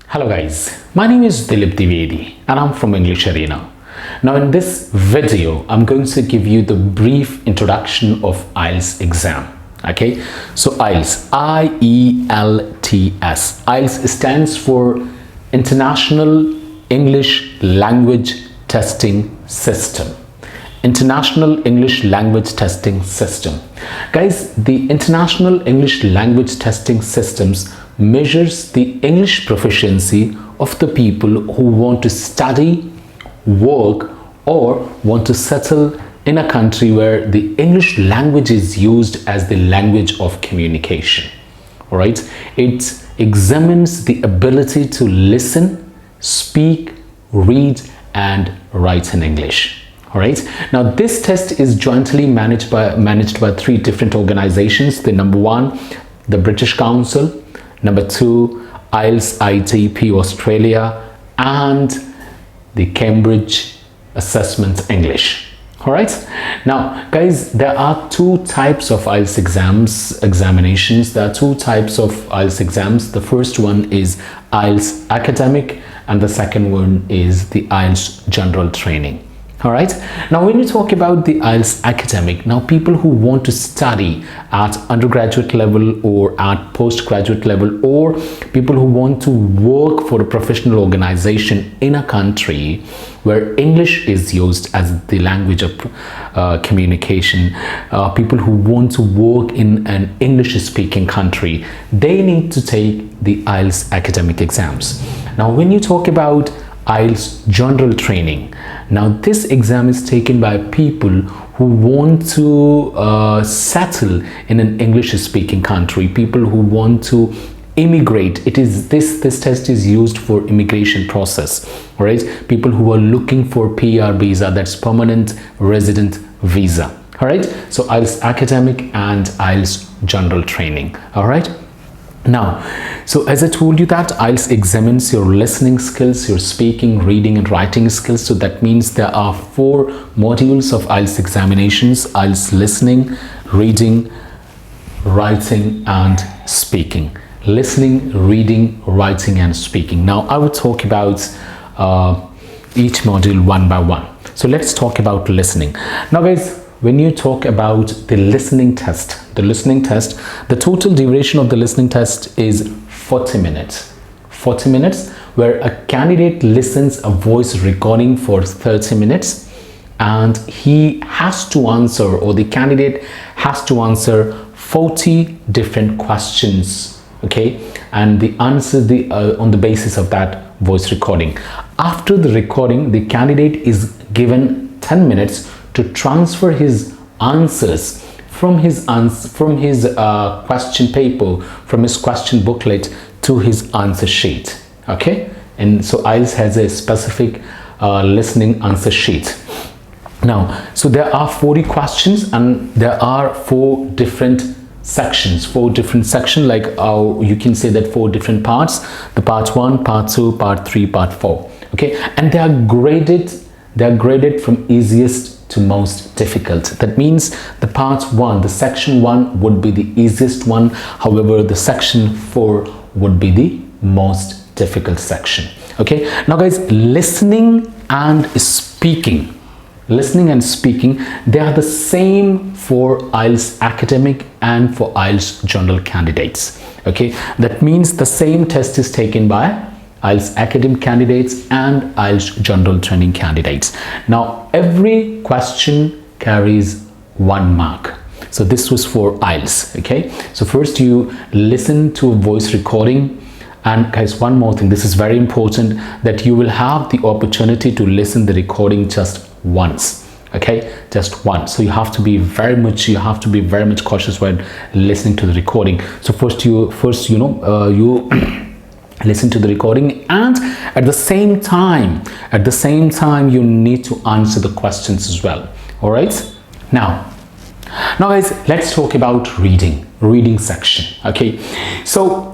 Hello guys, my name is Dilip Dwivedi and I'm from English Arena. Now in this video, I'm going to give you the brief introduction of IELTS exam. Okay, so IELTS, I-E-L-T-S. IELTS stands for International English Language Testing System. International English Language Testing System. Guys, the International English Language Testing Systems measures the English proficiency of the people who want to study, work, or want to settle in a country where the English language is used as the language of communication. All right, it examines the ability to listen, speak, read, and write in English. All right, now this test is jointly managed by three different organizations. The number one, the British Council; number two, IELTS ITP Australia; and the Cambridge Assessment English. All right, now guys, there are two types of IELTS examinations. There are two types of IELTS exams. The first one is IELTS Academic and the second one is the IELTS General Training. All right, now when you talk about the IELTS Academic, now people who want to study at undergraduate level or at postgraduate level, or people who want to work for a professional organization in a country where English is used as the language of communication, people who want to work in an English speaking country, they need to take the IELTS Academic exams. Now when you talk about IELTS General Training, now this exam is taken by people who want to settle in an English speaking country, people who want to immigrate. This test is used for immigration process. All right, people who are looking for PR visa, that's permanent resident visa. All right, so IELTS Academic and IELTS General Training. All right, now, so as I told you that IELTS examines your listening skills, your speaking, reading and writing skills. So that means there are 4 modules of IELTS examinations: IELTS listening, reading, writing and speaking. Listening, reading, writing and speaking. Now I will talk about each module one by one. So let's talk about listening. Now guys, when you talk about the listening test, the total duration of the listening test is 40 minutes. 40 minutes, where a candidate listens a voice recording for 30 minutes and he has to answer, or the candidate has to answer 40 different questions. Okay, and the answer on the basis of that voice recording. After the recording, the candidate is given 10 minutes to transfer his answers from his question paper, from his question booklet to his answer sheet. Okay, and so IELTS has a specific listening answer sheet. Now, so there are 40 questions and there are 4 different sections, like you can say that 4 different parts: the part 1, part 2, part 3, part 4. Okay, and they are graded from easiest to most difficult. That means the part 1, the section 1 would be the easiest one. However, the section 4 would be the most difficult section. Okay, now guys, listening and speaking, they are the same for IELTS Academic and for IELTS General candidates. Okay, that means the same test is taken by IELTS Academic candidates and IELTS General Training candidates. Now every question carries 1 mark. So this was for IELTS. Okay, so first you listen to a voice recording. And guys, one more thing, this is very important, that you will have the opportunity to listen the recording just once. Okay, just once. So you have to be very much cautious when listening to the recording. So first you listen to the recording, and at the same time you need to answer the questions as well. All right, now guys, let's talk about reading section. Okay, so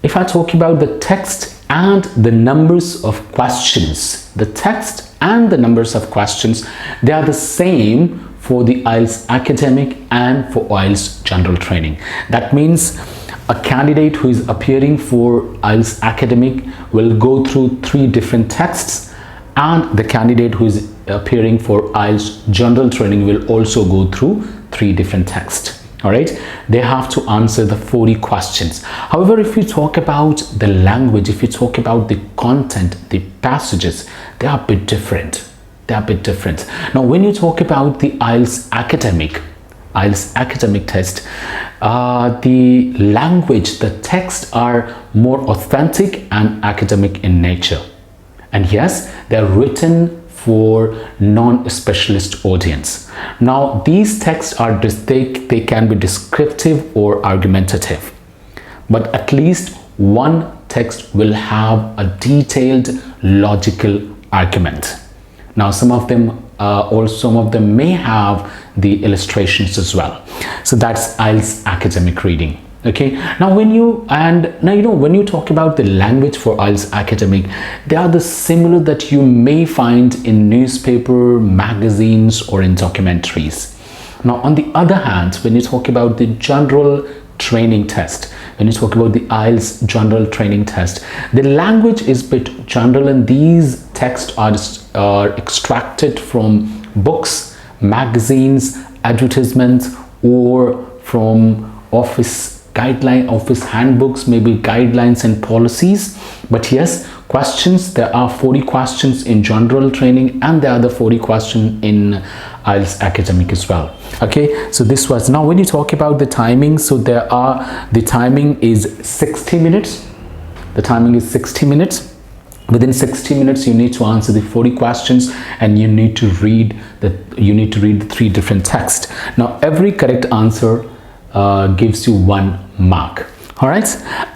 if I talk about the text and the numbers of questions, they are the same for the IELTS Academic and for IELTS General Training. That means A candidate who is appearing for IELTS academic will go through 3 different texts, and the candidate who is appearing for IELTS general training will also go through 3 different texts. All right, they have to answer the 40 questions. However, if you talk about the language, if you talk about the content, the passages, they are a bit different. They are a bit different. Now, when you talk about the IELTS academic test, the language, the texts are more authentic and academic in nature. And yes, they're written for non-specialist audience. Now, these texts are they can be descriptive or argumentative, but at least one text will have a detailed logical argument. Now, some of them may have the illustrations as well. So that's IELTS academic reading. Okay, now when you talk about the language for IELTS academic, they are the similar that you may find in newspaper, magazines, or in documentaries. Now, on the other hand, when you talk about the general training test, when you talk about the IELTS general training test, the language is a bit general, and these texts are extracted from books, magazines, advertisements, or from office handbooks, maybe guidelines and policies. But yes, questions, there are 40 questions in general training, and there are the 40 questions in IELTS academic as well. Okay, so this was, now when you talk about the timing, so the timing is 60 minutes. The timing is 60 minutes. Within 60 minutes, you need to answer the 40 questions, and you need to read the 3 different texts. Now, every correct answer gives you 1 mark. All right,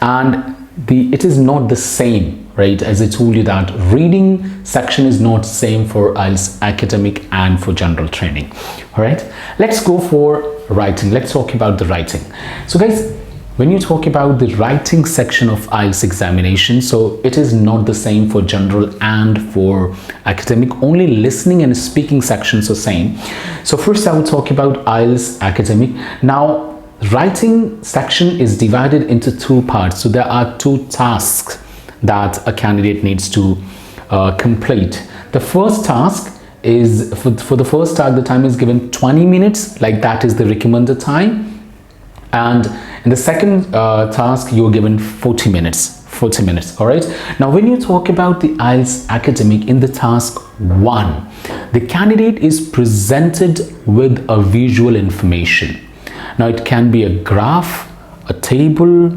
and it is not the same, right? As I told you, that reading section is not same for IELTS academic and for general training. All right, let's go for writing. Let's talk about the writing. So guys, when you talk about the writing section of IELTS examination, so it is not the same for general and for academic. Only listening and speaking sections are same. So first I will talk about IELTS academic. Now, writing section is divided into 2 parts. So there are 2 tasks that a candidate needs to complete. The first task is, for the first task, the time is given 20 minutes, like that is the recommended time. And in the second task, you're given 40 minutes. All right. Now, when you talk about the IELTS academic, in the task 1, the candidate is presented with a visual information. Now, it can be a graph, a table,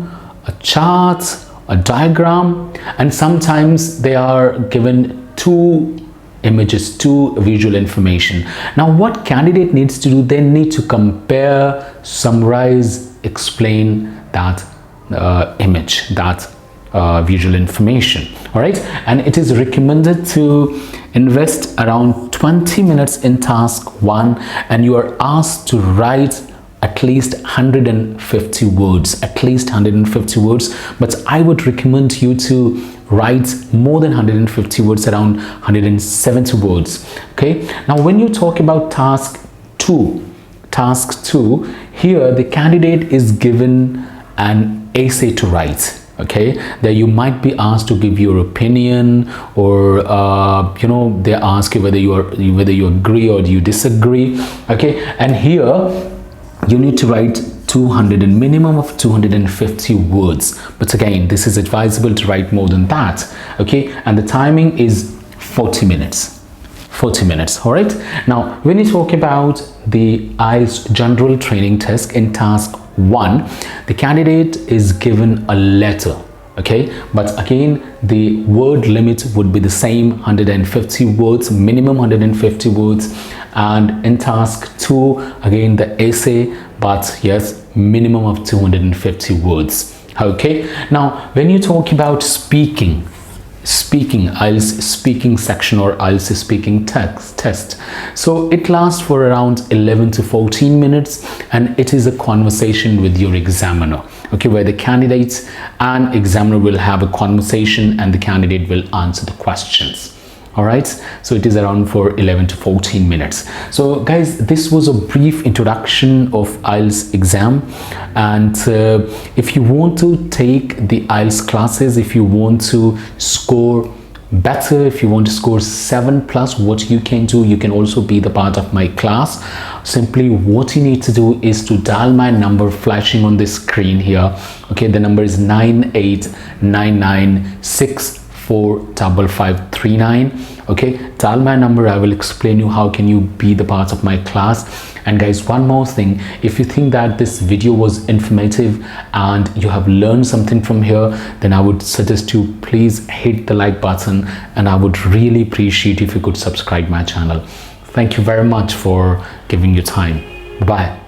a chart, a diagram, and sometimes they are given 2 images, 2 visual information. Now, what candidate needs to do, they need to compare, summarize, explain that image, that visual information. All right, and it is recommended to invest around 20 minutes in task 1, and you are asked to write at least 150 words, but I would recommend you to write more than 150 words, around 170 words. Okay, now when you talk about task 2, here the candidate is given an essay to write. Okay, there you might be asked to give your opinion, or they ask you whether you agree or do you disagree. Okay, and here you need to write minimum of 250 words, but again, this is advisable to write more than that. Okay, and the timing is 40 minutes. All right, now when you talk about the IELTS general training test, in task 1, the candidate is given a letter. Okay, but again, the word limit would be the same, 150 words, minimum 150 words. And in task 2, again, the essay, but yes, minimum of 250 words. Okay, now when you talk about speaking, IELTS speaking section or IELTS speaking test, so it lasts for around 11 to 14 minutes, and it is a conversation with your examiner. Okay, where the candidates and examiner will have a conversation, and the candidate will answer the questions. All right, so it is around for 11 to 14 minutes. So guys, this was a brief introduction of IELTS exam. And if you want to take the IELTS classes, if you want to score better, if you want to score 7+, what you can do, you can also be the part of my class. Simply what you need to do is to dial my number flashing on the screen here. Okay, the number is 9899645539. okay, dial my number. I will explain you how can you be the part of my class. And guys, one more thing, if you think that this video was informative and you have learned something from here, then I would suggest you please hit the like button, and I would really appreciate if you could subscribe my channel. Thank you very much for giving your time. Bye.